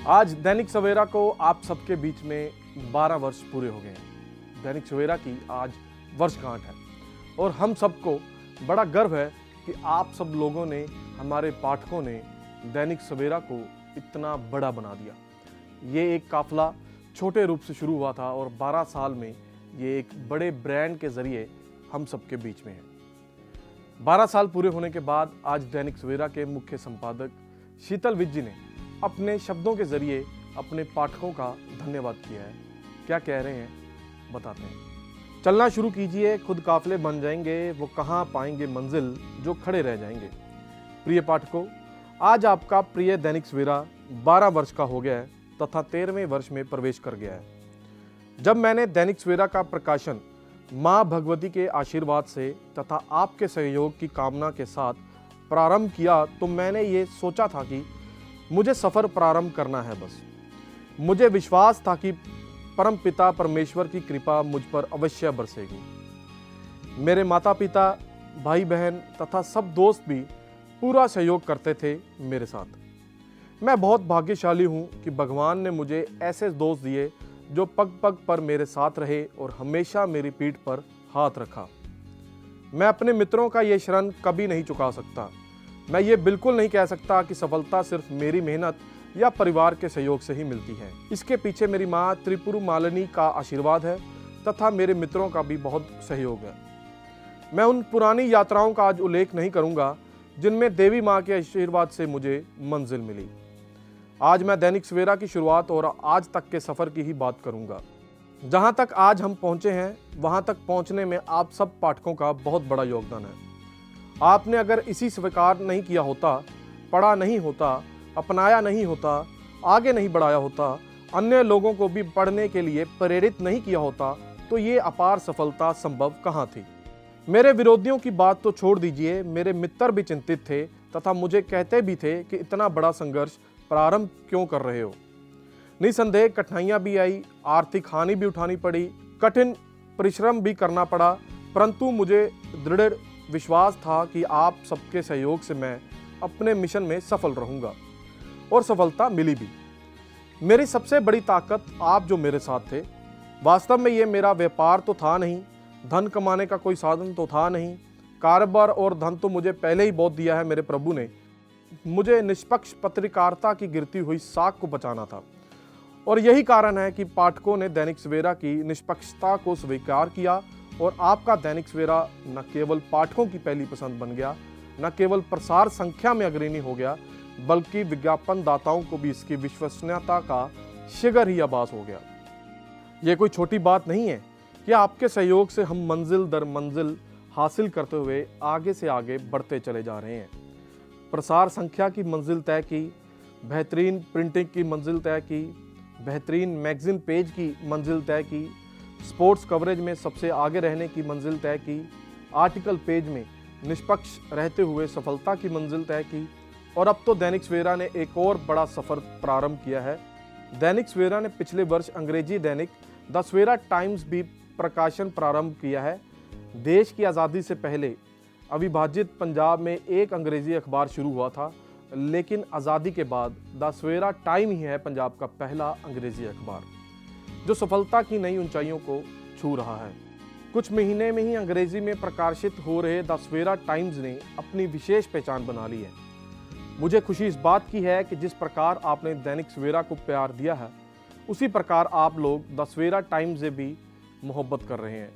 आज दैनिक सवेरा को आप सबके बीच में 12 वर्ष पूरे हो गए हैं। दैनिक सवेरा की आज वर्षगांठ है और हम सबको बड़ा गर्व है कि आप सब लोगों ने, हमारे पाठकों ने दैनिक सवेरा को इतना बड़ा बना दिया। ये एक काफिला छोटे रूप से शुरू हुआ था और 12 साल में ये एक बड़े ब्रांड के जरिए हम सबके बीच में है। 12 साल पूरे होने के बाद आज दैनिक सवेरा के मुख्य संपादक शीतल विज जी ने अपने शब्दों के जरिए अपने पाठकों का धन्यवाद किया है। क्या कह रहे हैं बताते हैं। चलना शुरू कीजिए, खुद काफिले बन जाएंगे, वो कहाँ पाएंगे मंजिल जो खड़े रह जाएंगे। प्रिय पाठकों, आज आपका प्रिय दैनिक सवेरा 12 वर्ष का हो गया है तथा 13वें वर्ष में प्रवेश कर गया है। जब मैंने दैनिक सवेरा का प्रकाशन माँ भगवती के आशीर्वाद से तथा आपके सहयोग की कामना के साथ प्रारंभ किया तो मैंने ये सोचा था कि मुझे सफ़र प्रारंभ करना है। बस मुझे विश्वास था कि परम पिता परमेश्वर की कृपा मुझ पर अवश्य बरसेगी। मेरे माता पिता, भाई बहन तथा सब दोस्त भी पूरा सहयोग करते थे मेरे साथ। मैं बहुत भाग्यशाली हूँ कि भगवान ने मुझे ऐसे दोस्त दिए जो पग पग पर मेरे साथ रहे और हमेशा मेरी पीठ पर हाथ रखा। मैं अपने मित्रों का ये ऋण कभी नहीं चुका सकता। मैं ये बिल्कुल नहीं कह सकता कि सफलता सिर्फ मेरी मेहनत या परिवार के सहयोग से ही मिलती है। इसके पीछे मेरी माँ त्रिपुरा मालिनी का आशीर्वाद है तथा मेरे मित्रों का भी बहुत सहयोग है। मैं उन पुरानी यात्राओं का आज उल्लेख नहीं करूँगा जिनमें देवी माँ के आशीर्वाद से मुझे मंजिल मिली। आज मैं दैनिक सवेरा की शुरुआत और आज तक के सफ़र की ही बात करूँगा। जहाँ तक आज हम पहुँचे हैं, वहाँ तक पहुँचने में आप सब पाठकों का बहुत बड़ा योगदान है। आपने अगर इसी स्वीकार नहीं किया होता, पढ़ा नहीं होता, अपनाया नहीं होता, आगे नहीं बढ़ाया होता, अन्य लोगों को भी पढ़ने के लिए प्रेरित नहीं किया होता, तो ये अपार सफलता संभव कहाँ थी। मेरे विरोधियों की बात तो छोड़ दीजिए, मेरे मित्र भी चिंतित थे तथा मुझे कहते भी थे कि इतना बड़ा संघर्ष प्रारंभ क्यों कर रहे हो। निसंदेह कठिनाइयाँ भी आई, आर्थिक हानि भी उठानी पड़ी, कठिन परिश्रम भी करना पड़ा, परंतु मुझे दृढ़ विश्वास था कि आप सबके सहयोग से मैं अपने मिशन में सफल रहूंगा और सफलता मिली भी। मेरी सबसे बड़ी ताकत आप जो मेरे साथ थे। वास्तव में ये मेरा व्यापार तो था नहीं, धन कमाने का कोई साधन तो था नहीं। कारोबार और धन तो मुझे पहले ही बहुत दिया है मेरे प्रभु ने। मुझे निष्पक्ष पत्रकारिता की गिरती हुई साख को बचाना था और यही कारण है कि पाठकों ने दैनिक सवेरा की निष्पक्षता को स्वीकार किया और आपका दैनिक सवेरा न केवल पाठकों की पहली पसंद बन गया, न केवल प्रसार संख्या में अग्रणी हो गया, बल्कि विज्ञापन दाताओं को भी इसकी विश्वसनीयता का शिखर ही आभास हो गया। ये कोई छोटी बात नहीं है कि आपके सहयोग से हम मंजिल दर मंजिल हासिल करते हुए आगे से आगे बढ़ते चले जा रहे हैं। प्रसार संख्या की मंजिल तय की, बेहतरीन प्रिंटिंग की मंजिल तय की, बेहतरीन मैगजीन पेज की मंजिल तय की, स्पोर्ट्स कवरेज में सबसे आगे रहने की मंजिल तय की, आर्टिकल पेज में निष्पक्ष रहते हुए सफलता की मंजिल तय की और अब तो दैनिक सवेरा ने एक और बड़ा सफ़र प्रारंभ किया है। दैनिक सवेरा ने पिछले वर्ष अंग्रेजी दैनिक द सवेरा टाइम्स भी प्रकाशन प्रारंभ किया है। देश की आज़ादी से पहले अविभाजित पंजाब में एक अंग्रेजी अखबार शुरू हुआ था, लेकिन आज़ादी के बाद द सवेरा टाइम ही है पंजाब का पहला अंग्रेजी अखबार जो सफलता की नई ऊंचाइयों को छू रहा है। कुछ महीने में ही अंग्रेजी में प्रकाशित हो रहे द सवेरा टाइम्स ने अपनी विशेष पहचान बना ली है। मुझे खुशी इस बात की है कि जिस प्रकार आपने दैनिक सवेरा को प्यार दिया है, उसी प्रकार आप लोग द सवेरा टाइम्स से भी मोहब्बत कर रहे हैं।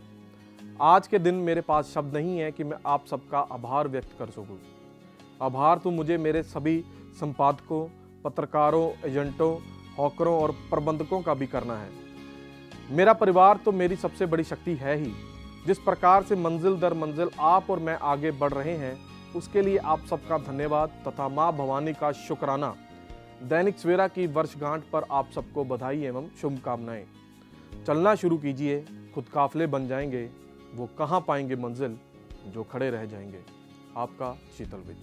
आज के दिन मेरे पास शब्द नहीं है कि मैं आप सबका आभार व्यक्त कर सकूं। आभार तो मुझे मेरे सभी संपादकों, पत्रकारों, एजेंटों, हॉकरों और प्रबंधकों का भी करना है। मेरा परिवार तो मेरी सबसे बड़ी शक्ति है ही। जिस प्रकार से मंजिल दर मंजिल आप और मैं आगे बढ़ रहे हैं, उसके लिए आप सबका धन्यवाद तथा माँ भवानी का शुक्राना। दैनिक सवेरा की वर्षगांठ पर आप सबको बधाई एवं शुभकामनाएं। चलना शुरू कीजिए, खुद काफिले बन जाएंगे, वो कहाँ पाएंगे मंजिल जो खड़े रह जाएंगे। आपका शीतल विज।